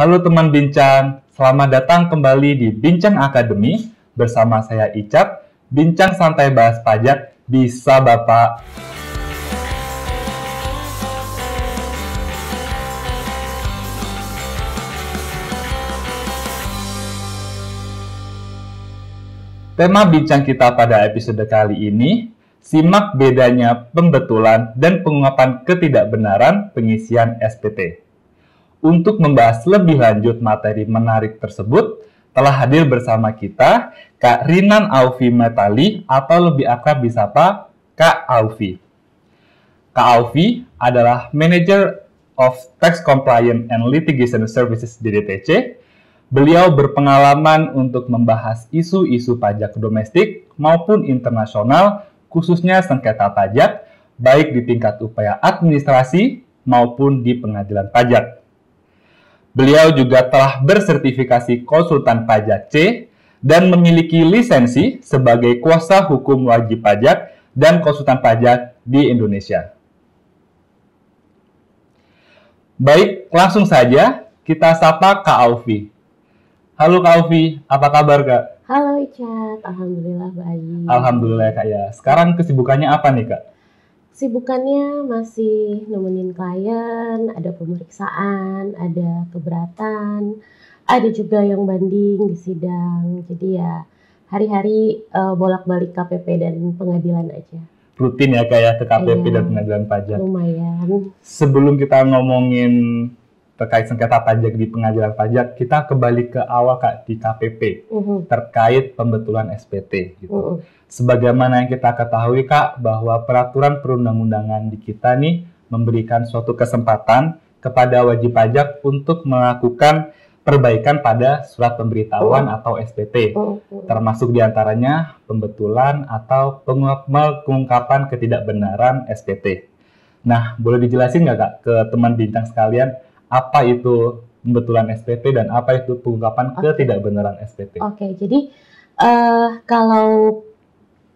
Halo teman bincang, selamat datang kembali di Bincang Akademi bersama saya Icap. Bincang santai bahas pajak bisa Bapak. Tema bincang kita pada episode kali ini, simak bedanya pembetulan dan pengungkapan ketidakbenaran pengisian SPT. Untuk membahas lebih lanjut materi menarik tersebut, telah hadir bersama kita Kak Rinan Aufi Metali atau lebih akrab disapa Kak Aufi. Kak Aufi adalah Manager of Tax Compliance and Litigation Services di DTC. Beliau berpengalaman untuk membahas isu-isu pajak domestik maupun internasional, khususnya sengketa pajak, baik di tingkat upaya administrasi maupun di pengadilan pajak. Beliau juga telah bersertifikasi konsultan pajak C dan memiliki lisensi sebagai kuasa hukum wajib pajak dan konsultan pajak di Indonesia. Baik, langsung saja kita sapa Kak Aufi. Halo Kak Aufi, apa kabar Kak? Halo Icat, Alhamdulillah baik. Alhamdulillah Kak ya. Sekarang kesibukannya apa nih Kak? Kesibukannya masih nemenin klien, ada pemeriksaan, ada keberatan, ada juga yang banding di sidang. Jadi ya hari-hari bolak-balik KPP dan pengadilan aja. Rutin ya Kak ya ke KPP Iya, dan pengadilan pajak. lumayan. Sebelum kita ngomongin terkait sengketa pajak di pengadilan pajak, kita kembali ke awal Kak di KPP terkait pembetulan SPT gitu. Sebagaimana yang kita ketahui Kak, bahwa peraturan perundang-undangan di kita nih memberikan suatu kesempatan kepada wajib pajak untuk melakukan perbaikan pada surat pemberitahuan atau SPT, termasuk diantaranya pembetulan atau pengungkapan ketidakbenaran SPT. Nah, boleh dijelasin nggak Kak ke teman bincang sekalian, apa itu pembetulan SPT dan apa itu pengungkapan ketidakbenaran SPT? Oke, jadi kalau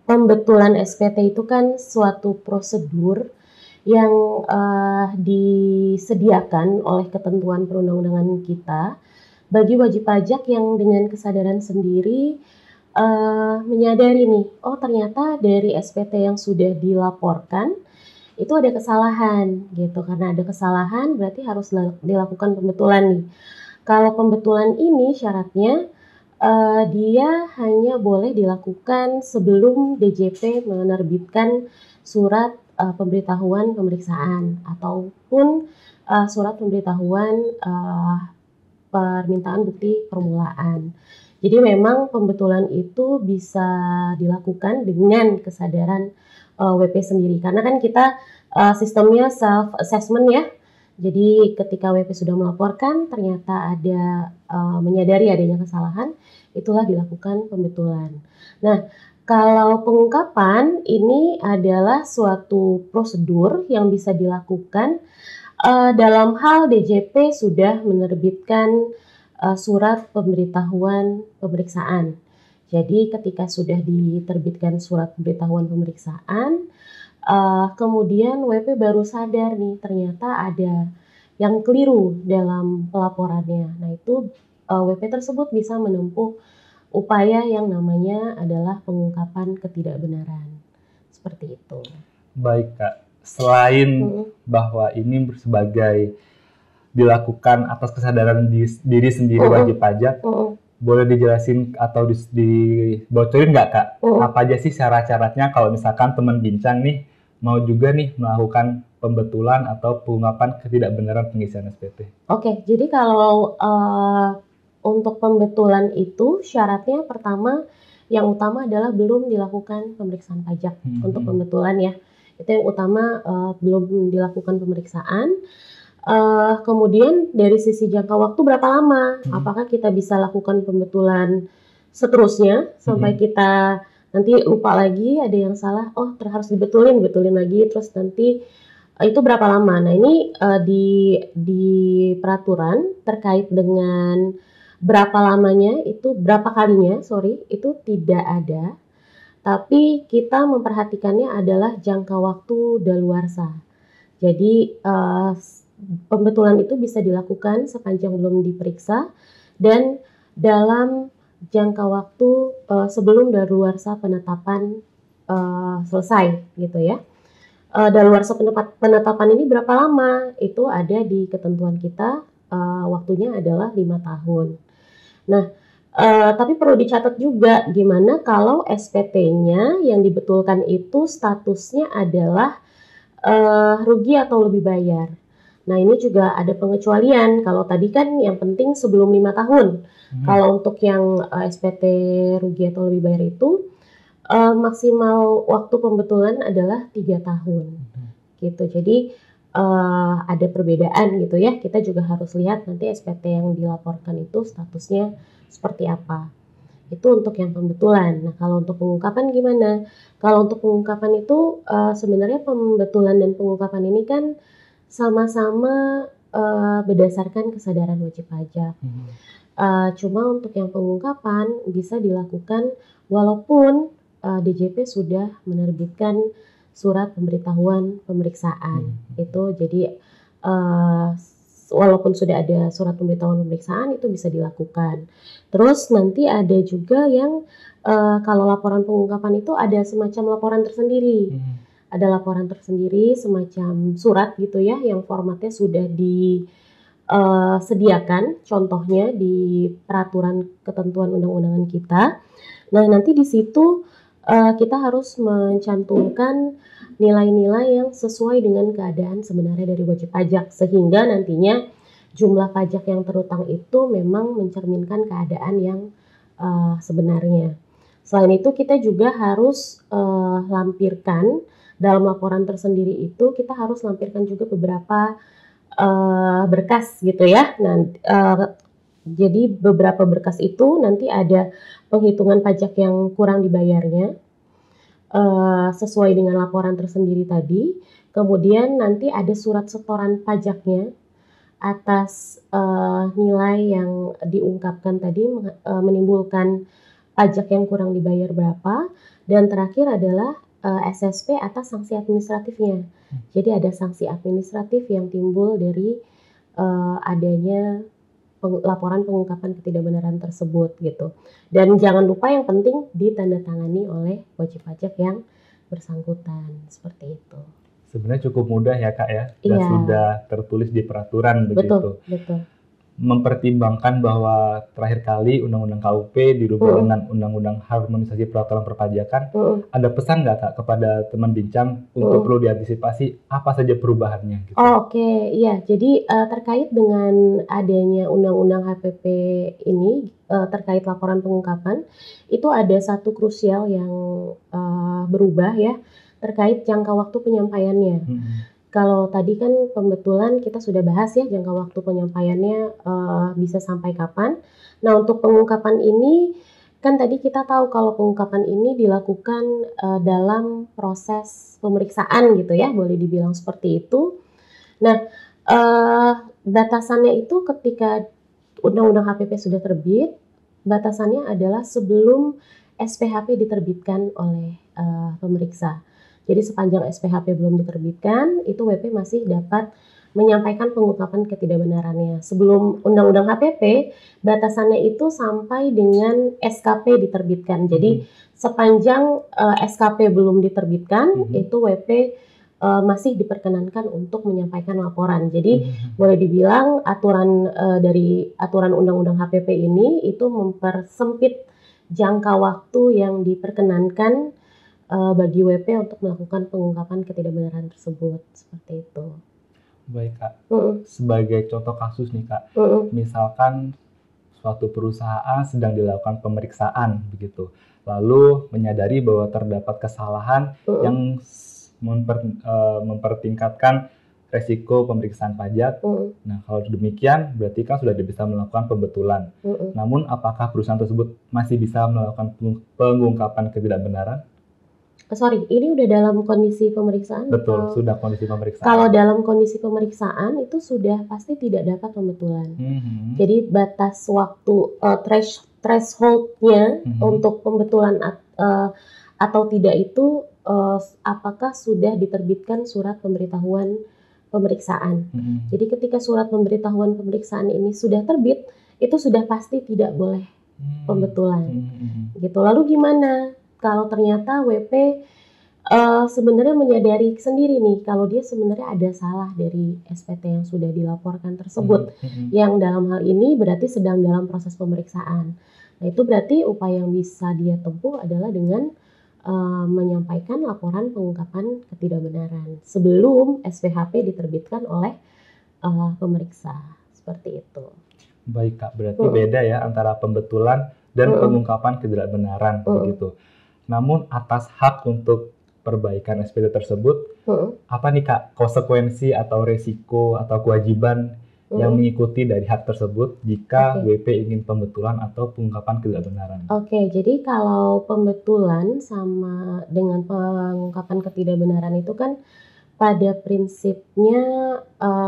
pembetulan SPT itu kan suatu prosedur yang disediakan oleh ketentuan perundang-undangan kita bagi wajib pajak yang dengan kesadaran sendiri menyadari nih, oh ternyata dari SPT yang sudah dilaporkan itu ada kesalahan gitu. Karena ada kesalahan berarti harus dilakukan pembetulan nih. Kalau pembetulan ini syaratnya dia hanya boleh dilakukan sebelum DJP menerbitkan surat pemberitahuan pemeriksaan ataupun surat pemberitahuan permintaan bukti permulaan. Jadi memang pembetulan itu bisa dilakukan dengan kesadaran WP sendiri, karena kan kita sistemnya self assessment ya. Jadi ketika WP sudah melaporkan ternyata ada menyadari adanya kesalahan, itulah dilakukan pembetulan. Nah, kalau pengungkapan ini adalah suatu prosedur yang bisa dilakukan dalam hal DJP sudah menerbitkan surat pemberitahuan pemeriksaan. Jadi ketika sudah diterbitkan surat pemberitahuan pemeriksaan, kemudian WP baru sadar nih ternyata ada yang keliru dalam pelaporannya. Nah itu WP tersebut bisa menempuh upaya yang namanya adalah pengungkapan ketidakbenaran. Seperti itu. Baik Kak, selain bahwa ini sebagai dilakukan atas kesadaran diri sendiri wajib pajak, boleh dijelasin atau dibocorin nggak Kak? Apa aja sih syarat-syaratnya kalau misalkan teman bincang nih mau juga nih melakukan pembetulan atau pengungkapan ketidakbenaran pengisian SPT? Oke, jadi kalau untuk pembetulan itu syaratnya pertama yang utama adalah belum dilakukan pemeriksaan pajak untuk pembetulan ya. Itu yang utama, belum dilakukan pemeriksaan. Kemudian dari sisi jangka waktu berapa lama? Apakah kita bisa lakukan pembetulan seterusnya sampai kita nanti lupa lagi ada yang salah, harus betulin lagi, terus nanti itu berapa lama? Nah ini di peraturan terkait dengan berapa lamanya itu, berapa kalinya, itu tidak ada. Tapi kita memperhatikannya adalah jangka waktu daluarsa. Jadi pembetulan itu bisa dilakukan sepanjang belum diperiksa dan dalam jangka waktu sebelum daluarsa penetapan selesai gitu ya. Daluarsa penetapan ini berapa lama? Itu ada di ketentuan kita, waktunya adalah 5 tahun. Nah, tapi perlu dicatat juga gimana kalau SPT-nya yang dibetulkan itu statusnya adalah rugi atau lebih bayar. Nah, ini juga ada pengecualian. Kalau tadi kan yang penting sebelum 5 tahun. Kalau untuk yang SPT rugi atau lebih bayar itu maksimal waktu pembetulan adalah 3 tahun gitu. Jadi ada perbedaan gitu ya. Kita juga harus lihat nanti SPT yang dilaporkan itu statusnya seperti apa. Itu untuk yang pembetulan. Nah, kalau untuk pengungkapan gimana? Kalau untuk pengungkapan itu sebenarnya pembetulan dan pengungkapan ini kan sama-sama berdasarkan kesadaran wajib pajak. Cuma untuk yang pengungkapan bisa dilakukan walaupun DJP sudah menerbitkan surat pemberitahuan pemeriksaan. Itu jadi walaupun sudah ada surat pemberitahuan pemeriksaan itu bisa dilakukan. Terus nanti ada juga yang kalau laporan pengungkapan itu ada semacam laporan tersendiri. Ada laporan tersendiri semacam surat gitu ya yang formatnya sudah disediakan contohnya di peraturan ketentuan undang-undangan kita. Nah, nanti di situ kita harus mencantumkan nilai-nilai yang sesuai dengan keadaan sebenarnya dari wajib pajak sehingga nantinya jumlah pajak yang terutang itu memang mencerminkan keadaan yang sebenarnya. Selain itu kita juga harus lampirkan dalam laporan tersendiri itu kita harus lampirkan juga beberapa berkas gitu ya. Nah, jadi beberapa berkas itu nanti ada penghitungan pajak yang kurang dibayarnya sesuai dengan laporan tersendiri tadi. Kemudian nanti ada surat setoran pajaknya atas nilai yang diungkapkan tadi menimbulkan pajak yang kurang dibayar berapa. Dan terakhir adalah SSP atas sanksi administratifnya. Jadi ada sanksi administratif yang timbul dari adanya laporan pengungkapan ketidakbenaran tersebut gitu. Dan jangan lupa yang penting ditandatangani oleh wajib pajak yang bersangkutan seperti itu. Sebenarnya cukup mudah ya Kak ya, dan sudah tertulis di peraturan begitu. Betul. Mempertimbangkan bahwa terakhir kali Undang-Undang KUP dirubah dengan Undang-Undang Harmonisasi Peraturan Perpajakan, ada pesan nggak Kak kepada teman bincang untuk perlu diantisipasi apa saja perubahannya? Gitu? Oke, iya. Jadi terkait dengan adanya Undang-Undang HPP ini terkait laporan pengungkapan, itu ada satu krusial yang berubah ya terkait jangka waktu penyampaiannya. Kalau tadi kan pembetulan kita sudah bahas ya jangka waktu penyampaiannya bisa sampai kapan. Nah, untuk pengungkapan ini kan tadi kita tahu kalau pengungkapan ini dilakukan dalam proses pemeriksaan gitu ya, boleh dibilang seperti itu. Nah, batasannya itu ketika Undang-Undang HPP sudah terbit, batasannya adalah sebelum SPHP diterbitkan oleh pemeriksa. Jadi sepanjang SPHP belum diterbitkan, itu WP masih dapat menyampaikan pengungkapan ketidakbenarannya. Sebelum Undang-Undang HPP, batasannya itu sampai dengan SKP diterbitkan. Jadi sepanjang SKP belum diterbitkan, itu WP masih diperkenankan untuk menyampaikan laporan. Jadi boleh dibilang aturan dari aturan Undang-Undang HPP ini itu mempersempit jangka waktu yang diperkenankan bagi WP untuk melakukan pengungkapan ketidakbenaran tersebut, seperti itu. Baik Kak, sebagai contoh kasus nih Kak, misalkan suatu perusahaan sedang dilakukan pemeriksaan begitu, lalu menyadari bahwa terdapat kesalahan yang mempertingkatkan resiko pemeriksaan pajak. Nah, kalau demikian berarti kan sudah bisa melakukan pembetulan. Namun apakah perusahaan tersebut masih bisa melakukan pengungkapan ketidakbenaran? Sorry, ini udah dalam kondisi pemeriksaan? Betul, sudah kondisi pemeriksaan. Kalau dalam kondisi pemeriksaan itu sudah pasti tidak dapat pembetulan. Jadi batas waktu threshold-nya untuk pembetulan atau tidak itu apakah sudah diterbitkan surat pemberitahuan pemeriksaan. Jadi ketika surat pemberitahuan pemeriksaan ini sudah terbit, itu sudah pasti tidak boleh pembetulan. Gitu. Lalu gimana kalau ternyata WP sebenarnya menyadari sendiri nih kalau dia sebenarnya ada salah dari SPT yang sudah dilaporkan tersebut, yang dalam hal ini berarti sedang dalam proses pemeriksaan. Nah itu berarti upaya yang bisa dia tempuh adalah dengan menyampaikan laporan pengungkapan ketidakbenaran sebelum SPHP diterbitkan oleh pemeriksa, seperti itu. Baik Kak, berarti beda ya antara pembetulan dan pengungkapan ketidakbenaran begitu. Namun atas hak untuk perbaikan SPT tersebut, apa nih Kak konsekuensi atau resiko atau kewajiban yang mengikuti dari hak tersebut jika WP ingin pembetulan atau pengungkapan ketidakbenaran? Jadi kalau pembetulan sama dengan pengungkapan ketidakbenaran itu kan pada prinsipnya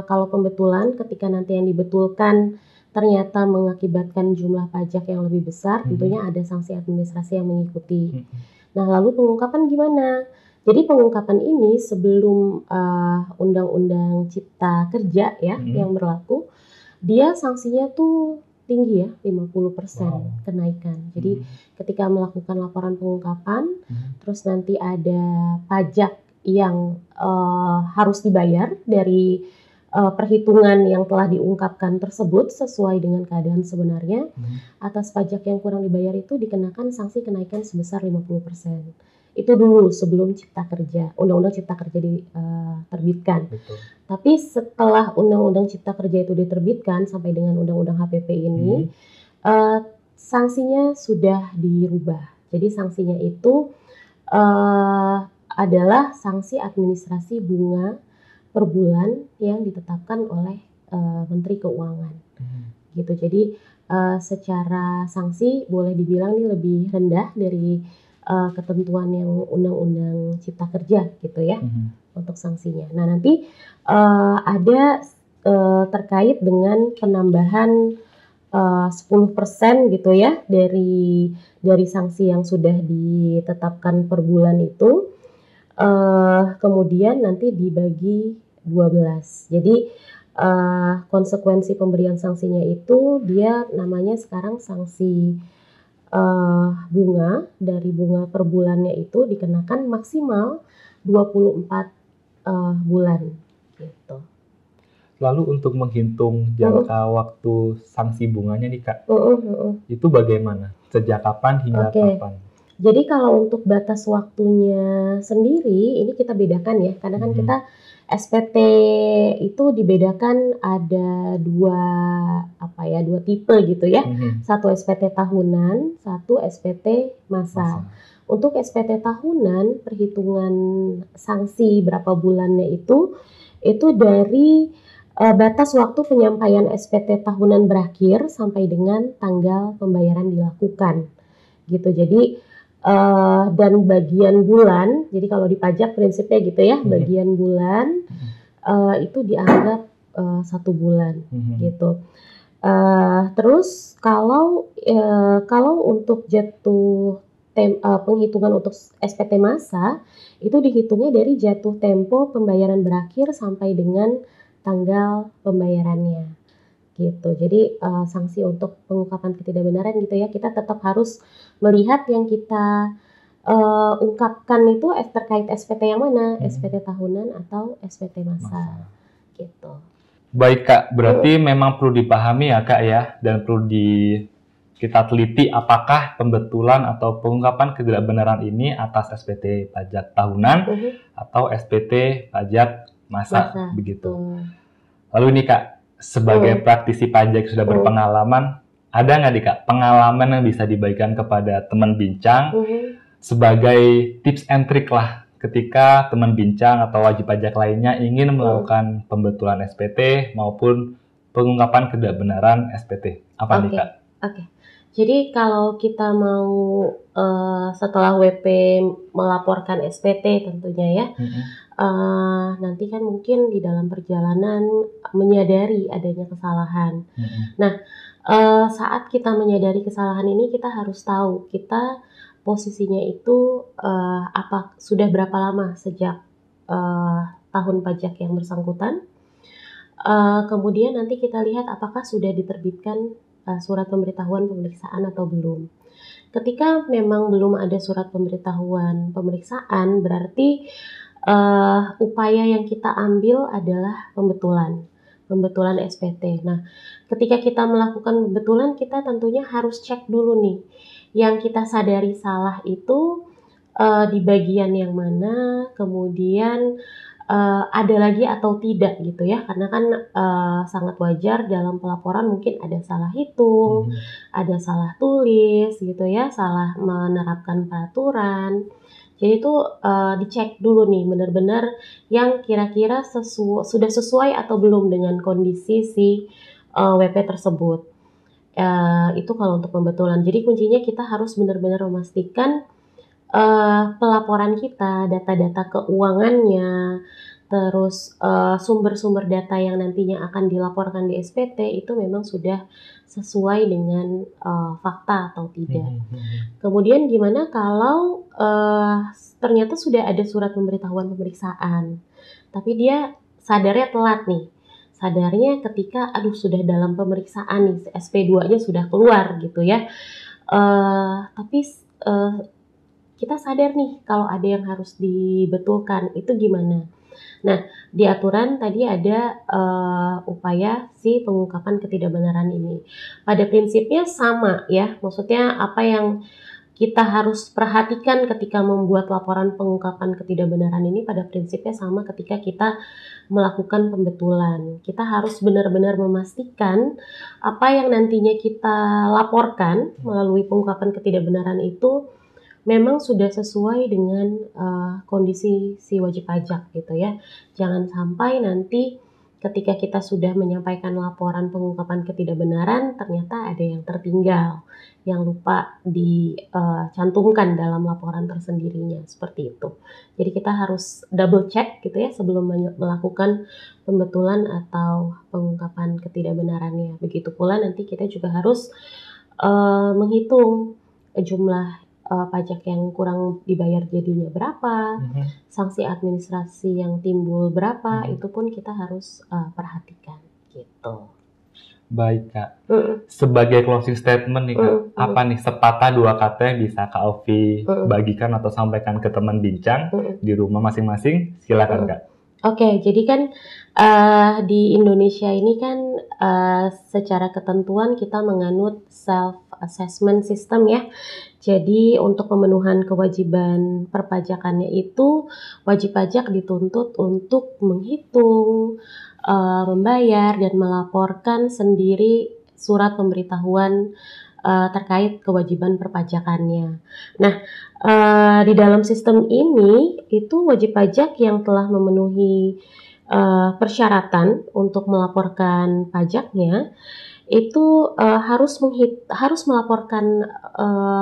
kalau pembetulan ketika nanti yang dibetulkan ternyata mengakibatkan jumlah pajak yang lebih besar, tentunya ada sanksi administrasi yang mengikuti. Nah lalu pengungkapan gimana? Jadi pengungkapan ini sebelum Undang-Undang Cipta Kerja ya yang berlaku, dia sanksinya tuh tinggi ya, 50% kenaikan. Jadi ketika melakukan laporan pengungkapan, terus nanti ada pajak yang harus dibayar dari perhitungan yang telah diungkapkan tersebut sesuai dengan keadaan sebenarnya. Atas pajak yang kurang dibayar itu dikenakan sanksi kenaikan sebesar 50%. Itu dulu sebelum Cipta Kerja, Undang-Undang Cipta Kerja diterbitkan. Tapi setelah Undang-Undang Cipta Kerja itu diterbitkan sampai dengan Undang-Undang HPP ini, sanksinya sudah dirubah. Jadi sanksinya itu adalah sanksi administrasi bunga per bulan yang ditetapkan oleh Menteri Keuangan. Gitu. Jadi secara sanksi boleh dibilang ini lebih rendah dari ketentuan yang Undang-Undang Cipta Kerja gitu ya untuk sanksinya. Nah nanti ada terkait dengan penambahan 10% gitu ya dari sanksi yang sudah ditetapkan per bulan itu, kemudian nanti dibagi 12. Jadi konsekuensi pemberian sanksinya itu dia namanya sekarang sanksi bunga, dari bunga per bulannya itu dikenakan maksimal 24 bulan gitu. Lalu untuk menghitung jangka waktu sanksi bunganya nih Kak, itu bagaimana? Sejak kapan hingga kapan? Jadi kalau untuk batas waktunya sendiri ini kita bedakan ya, karena kan kita SPT itu dibedakan ada dua tipe gitu ya. Satu SPT tahunan, satu SPT masa. Untuk SPT tahunan, perhitungan sanksi berapa bulannya itu dari batas waktu penyampaian SPT tahunan berakhir sampai dengan tanggal pembayaran dilakukan. Gitu. Jadi dan bagian bulan, jadi kalau di pajak prinsipnya gitu ya, bagian bulan itu dianggap 1 bulan gitu. Terus kalau untuk jatuh penghitungan untuk SPT masa itu dihitungnya dari jatuh tempo pembayaran berakhir sampai dengan tanggal pembayarannya. Gitu. Jadi sanksi untuk pengungkapan ketidakbenaran gitu ya, kita tetap harus melihat yang kita ungkapkan itu terkait SPT yang mana, SPT tahunan atau SPT masa. Gitu. Baik Kak, berarti memang perlu dipahami ya Kak ya, dan perlu kita teliti apakah pembetulan atau pengungkapan ketidakbenaran ini atas SPT pajak tahunan atau SPT pajak masa. Begitu. Lalu ini Kak, sebagai praktisi pajak sudah berpengalaman, ada nggak nih Kak pengalaman yang bisa dibagikan kepada teman bincang sebagai tips and trick lah ketika teman bincang atau wajib pajak lainnya ingin melakukan pembetulan SPT maupun pengungkapan ketidakbenaran SPT? Apa nih Kak? Jadi kalau kita mau setelah WP melaporkan SPT tentunya ya, nanti kan mungkin di dalam perjalanan menyadari adanya kesalahan. Nah, saat kita menyadari kesalahan ini kita harus tahu kita posisinya itu sudah berapa lama sejak tahun pajak yang bersangkutan, Kemudian nanti kita lihat apakah sudah diterbitkan surat pemberitahuan pemeriksaan atau belum. Ketika memang belum ada surat pemberitahuan pemeriksaan, berarti upaya yang kita ambil adalah pembetulan SPT. Nah, ketika kita melakukan pembetulan, kita tentunya harus cek dulu nih, yang kita sadari salah itu di bagian yang mana, kemudian ada lagi atau tidak gitu ya, karena kan sangat wajar dalam pelaporan mungkin ada salah hitung, ada salah tulis gitu ya, salah menerapkan peraturan. Jadi itu dicek dulu nih benar-benar yang kira-kira sudah sesuai atau belum dengan kondisi si WP tersebut. Itu kalau untuk pembetulan. Jadi kuncinya kita harus benar-benar memastikan pelaporan kita, data-data keuangannya, terus sumber-sumber data yang nantinya akan dilaporkan di SPT itu memang sudah sesuai dengan fakta atau tidak. Kemudian gimana kalau ternyata sudah ada surat pemberitahuan pemeriksaan, tapi dia sadarnya telat nih. Sadarnya ketika sudah dalam pemeriksaan nih, SP2-nya sudah keluar gitu ya. Tapi kita sadar nih kalau ada yang harus dibetulkan, itu gimana? Nah, di aturan tadi ada upaya si pengungkapan ketidakbenaran ini. Pada prinsipnya sama ya, maksudnya apa yang kita harus perhatikan ketika membuat laporan pengungkapan ketidakbenaran ini pada prinsipnya sama ketika kita melakukan pembetulan. Kita harus benar-benar memastikan apa yang nantinya kita laporkan melalui pengungkapan ketidakbenaran itu memang sudah sesuai dengan kondisi si wajib pajak gitu ya. Jangan sampai nanti ketika kita sudah menyampaikan laporan pengungkapan ketidakbenaran ternyata ada yang tertinggal, yang lupa dicantumkan dalam laporan tersendirinya, seperti itu. Jadi kita harus double check gitu ya sebelum melakukan pembetulan atau pengungkapan ketidakbenarannya. Begitu pula nanti kita juga harus menghitung jumlah pajak yang kurang dibayar jadinya berapa, sanksi administrasi yang timbul berapa, itu pun kita harus perhatikan gitu. Baik Kak, sebagai closing statement nih Kak, apa nih sepatah dua kata yang bisa Kak Ovi bagikan atau sampaikan ke teman bincang di rumah masing-masing? Silakan Kak. Oke, jadi kan di Indonesia ini kan secara ketentuan kita menganut self-assessment system ya. Jadi untuk pemenuhan kewajiban perpajakannya itu wajib pajak dituntut untuk menghitung, membayar dan melaporkan sendiri surat pemberitahuan terkait kewajiban perpajakannya. Nah, di dalam sistem ini itu wajib pajak yang telah memenuhi persyaratan untuk melaporkan pajaknya itu harus melaporkan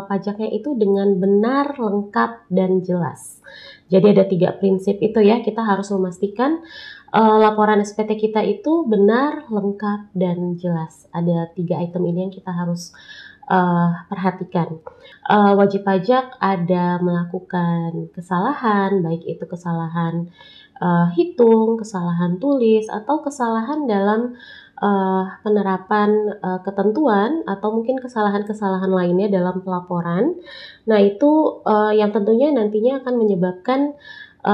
pajaknya itu dengan benar, lengkap, dan jelas. Jadi ada 3 prinsip itu ya, kita harus memastikan laporan SPT kita itu benar, lengkap, dan jelas. Ada 3 item ini yang kita harus perhatikan. Wajib pajak ada melakukan kesalahan, baik itu kesalahan hitung, kesalahan tulis, atau kesalahan dalam penerapan ketentuan atau mungkin kesalahan-kesalahan lainnya dalam pelaporan. Nah itu yang tentunya nantinya akan menyebabkan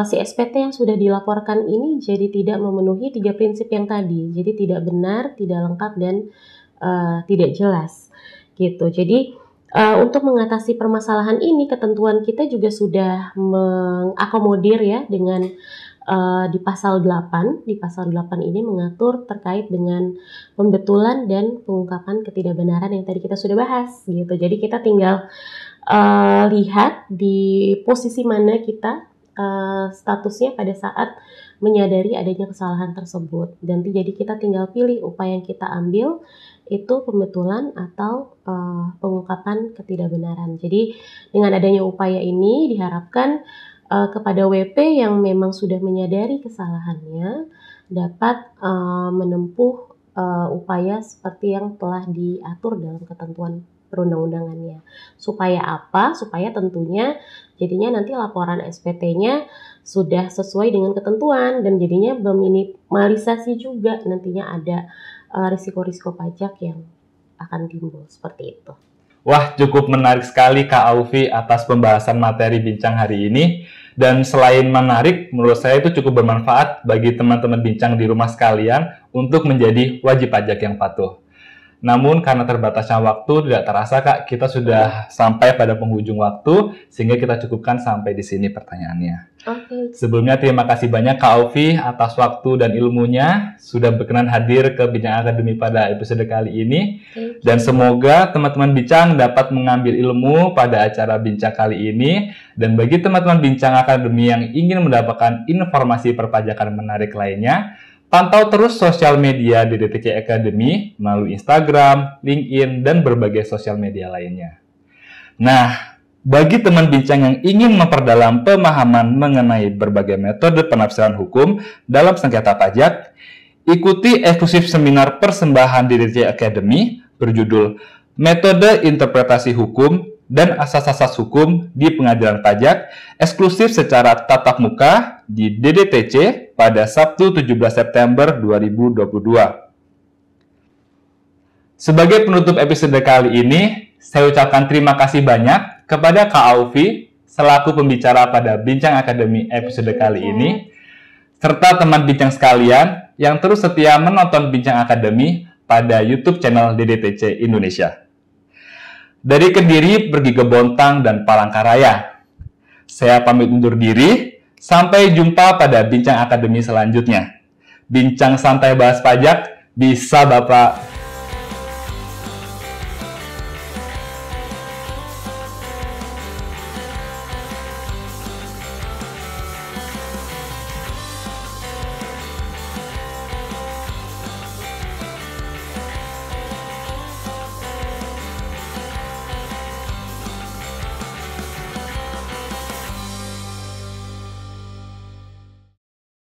si SPT yang sudah dilaporkan ini jadi tidak memenuhi 3 prinsip yang tadi. Jadi tidak benar, tidak lengkap, dan tidak jelas gitu. Jadi untuk mengatasi permasalahan ini ketentuan kita juga sudah mengakomodir ya dengan di pasal 8. Di pasal 8 ini mengatur terkait dengan pembetulan dan pengungkapan ketidakbenaran yang tadi kita sudah bahas gitu. Jadi kita tinggal lihat di posisi mana kita statusnya pada saat menyadari adanya kesalahan tersebut. Dan jadi kita tinggal pilih upaya yang kita ambil itu pembetulan atau pengungkapan ketidakbenaran. Jadi dengan adanya upaya ini diharapkan kepada WP yang memang sudah menyadari kesalahannya dapat menempuh upaya seperti yang telah diatur dalam ketentuan perundang-undangannya. Supaya apa? Supaya tentunya jadinya nanti laporan SPT-nya sudah sesuai dengan ketentuan dan jadinya meminimalisasi juga nantinya ada risiko-risiko pajak yang akan timbul seperti itu. Wah, cukup menarik sekali Kak Aufi atas pembahasan materi bincang hari ini. Dan selain menarik, menurut saya itu cukup bermanfaat bagi teman-teman bincang di rumah sekalian untuk menjadi wajib pajak yang patuh. Namun karena terbatasnya waktu, tidak terasa Kak, kita sudah sampai pada penghujung waktu, sehingga kita cukupkan sampai di sini pertanyaannya. Oke. Sebelumnya terima kasih banyak Kak Aufi atas waktu dan ilmunya, sudah berkenan hadir ke Bincang Akademi pada episode kali ini. Dan semoga teman-teman bincang dapat mengambil ilmu pada acara bincang kali ini. Dan bagi teman-teman Bincang Akademi yang ingin mendapatkan informasi perpajakan menarik lainnya, pantau terus sosial media DDTC Academy melalui Instagram, LinkedIn, dan berbagai sosial media lainnya. Nah, bagi teman bincang yang ingin memperdalam pemahaman mengenai berbagai metode penafsiran hukum dalam sengketa pajak, ikuti eksklusif seminar persembahan DDTC Academy berjudul Metode Interpretasi Hukum dan Asas-asas Hukum di Pengadilan Pajak, eksklusif secara tatap muka di DDTC pada Sabtu 17 September 2022. Sebagai penutup episode kali ini, saya ucapkan terima kasih banyak kepada Kak Aufi selaku pembicara pada Bincang Akademi episode kali ini, serta teman bincang sekalian yang terus setia menonton Bincang Akademi pada YouTube channel DDTC Indonesia. Dari Kediri pergi ke Bontang dan Palangkaraya. Saya pamit undur diri, sampai jumpa pada Bincang Akademi selanjutnya. Bincang santai bahas pajak, bisa Bapak.